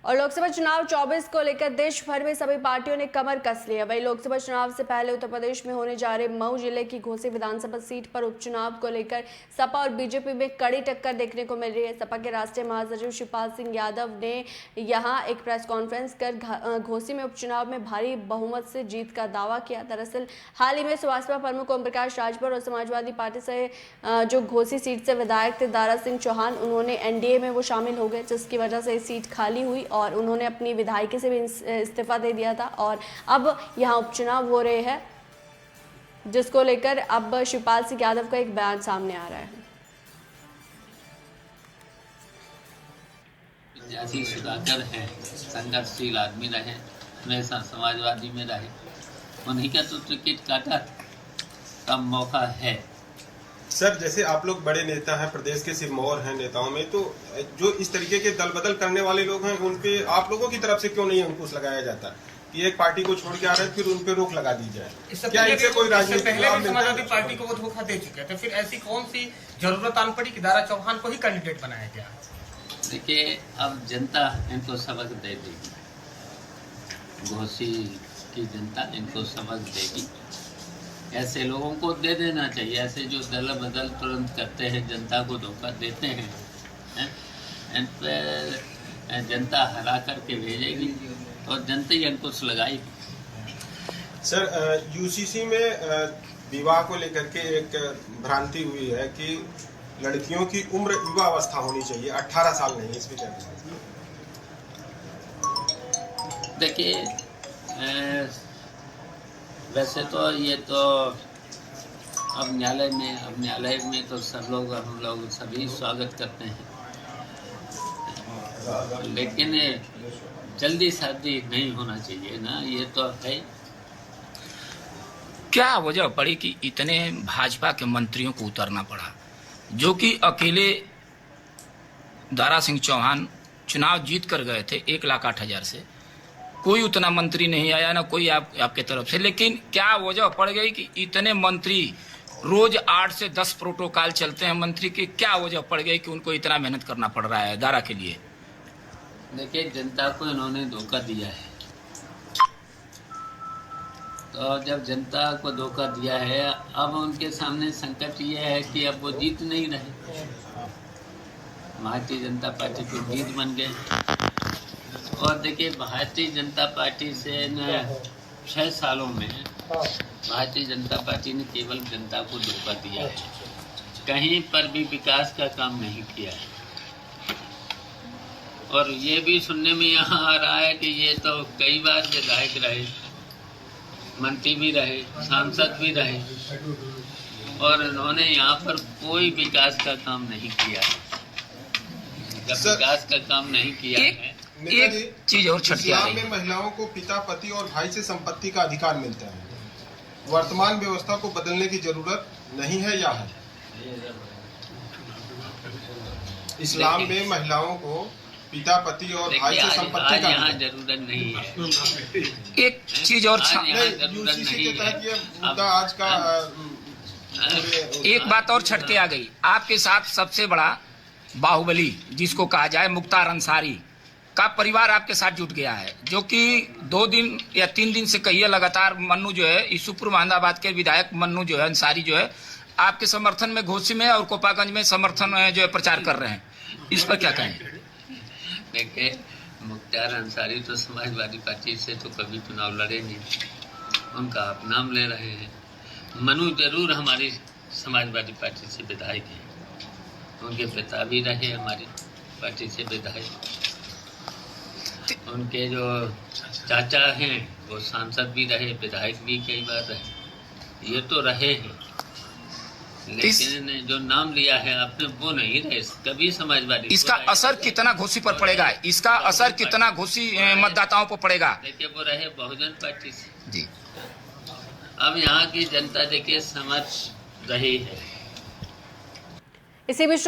और लोकसभा चुनाव 24 को लेकर देश भर में सभी पार्टियों ने कमर कस ली है। वहीं लोकसभा चुनाव से पहले उत्तर प्रदेश में होने जा रहे मऊ जिले की घोसी विधानसभा सीट पर उपचुनाव को लेकर सपा और बीजेपी में कड़ी टक्कर देखने को मिल रही है। सपा के राष्ट्रीय महासचिव शिवपाल सिंह यादव ने यहां एक प्रेस कॉन्फ्रेंस कर घोसी में उपचुनाव में भारी बहुमत से जीत का दावा किया। दरअसल हाल ही में सुभाषपा प्रमुख ओम प्रकाश राजभर और समाजवादी पार्टी से जो घोसी सीट से विधायक थे दारा सिंह चौहान, उन्होंने एनडीए में वो शामिल हो गए, जिसकी वजह से सीट खाली हुई और उन्होंने अपनी विधायकी से भी इस्तीफा दे दिया था। और अब यहाँ उपचुनाव हो रहे हैं, जिसको लेकर अब शिवपाल सिंह यादव का एक बयान सामने आ रहा है। विद्यार्थी सुधाकर हैं, संघर्षशील आदमी रहे, हमेशा समाजवादी में रहे, उन्हीं का तो टिकट काटा का मौका है। सर, जैसे आप लोग बड़े नेता हैं, प्रदेश के सिरमौर हैं नेताओं में, तो जो इस तरीके के दल बदल करने वाले लोग हैं, उन पे आप लोगों की तरफ से क्यों नहीं अंकुश लगाया जाता कि एक पार्टी को छोड़ के आ रहे हैं फिर उन पे रोक लगा दी जाए? क्या इससे कोई राजनीतिक पहले भी समाजवादी पार्टी को वो धोखा दे चुके थे, फिर ऐसी कौन सी जरूरत आन पड़ी कि दारा चौहान को ही कैंडिडेट बनाया गया? देखिए, अब जनता इनको सबक दे देगी, घोसी की जनता इनको सबक देगी। ऐसे लोगों को दे देना चाहिए, ऐसे जो दल बदल तुरंत करते हैं, जनता को धोखा देते हैं, इन पे जनता हरा करके भेजेगी और जनता ही अंकुश लगाएगी। सर, यूसीसी में विवाह को लेकर के एक भ्रांति हुई है कि लड़कियों की उम्र युवा अवस्था होनी चाहिए, 18 साल नहीं, इस पर क्या कहना है? देखिए, वैसे तो ये तो अब न्यायालय में तो सब लोग, हम लोग सभी स्वागत करते हैं, लेकिन जल्दी शादी नहीं होना चाहिए ना, ये तो है। क्या वजह पड़ी कि इतने भाजपा के मंत्रियों को उतरना पड़ा, जो कि अकेले दारा सिंह चौहान चुनाव जीत कर गए थे 1,08,000 से? कोई उतना मंत्री नहीं आया, ना कोई आपके तरफ से। लेकिन क्या वजह पड़ गई कि इतने मंत्री रोज 8 से 10 प्रोटोकॉल चलते हैं मंत्री के? क्या वजह पड़ गई कि उनको इतना मेहनत करना पड़ रहा है दारा के लिए? देखिए, जनता को इन्होंने धोखा दिया है, तो जब जनता को धोखा दिया है, अब उनके सामने संकट ये है कि अब वो जीत नहीं रहे। भारतीय जनता पार्टी को जीत बन गए। और देखिए, भारतीय जनता पार्टी से 6 सालों में भारतीय जनता पार्टी ने केवल जनता को धोखा दिया है, कहीं पर भी विकास का काम नहीं किया है। और ये भी सुनने में यहाँ आ रहा है कि ये तो कई बार विधायक रहे, मंत्री भी रहे, सांसद भी रहे, और इन्होंने यहाँ पर कोई विकास का काम नहीं किया है। जब विकास का काम नहीं किया है, एक चीज और छटकी आ रही है। में महिलाओं को पिता, पति और भाई से संपत्ति का अधिकार मिलता है। वर्तमान व्यवस्था को बदलने की जरूरत नहीं है या है? इस्लाम में महिलाओं को पिता, पति और भाई से संपत्ति का यहाँ जरूरत नहीं है। एक चीज और यूसीसी के तहत ये मुद्दा आज का एक बात और छटके आ गई। आपके साथ सबसे बड़ा बाहुबली जिसको कहा जाए, मुख्तार अंसारी का परिवार आपके साथ जुट गया है, जो कि 2 दिन या 3 दिन से कहिए लगातार मन्नू जो है, यूसुफपुर मोहम्मदाबाद के विधायक मन्नू जो है, अंसारी जो है, आपके समर्थन में घोसी में और कोपागंज में समर्थन जो है प्रचार कर रहे हैं। इस पर क्या कहें? देखिए, मुख्तार अंसारी तो समाजवादी पार्टी से तो कभी चुनाव लड़े नहीं, उनका आप नाम ले रहे हैं। मनु जरूर हमारी समाजवादी पार्टी से विधायक हैं, उनके पिता भी रहे हमारी पार्टी से विधायक, उनके जो चाचा हैं वो सांसद भी रहे, विधायक भी कई बार रहे, ये तो रहे हैं। लेकिन जो नाम लिया है आपने वो नहीं रहे कभी समाजवादी। इसका असर कितना घोसी पर पड़ेगा? इसका असर कितना घोसी मतदाताओं पर पड़ेगा? देखिए, वो रहे बहुजन पार्टी से जी। अब यहाँ की जनता देखिए समझ रही है। इसी बीच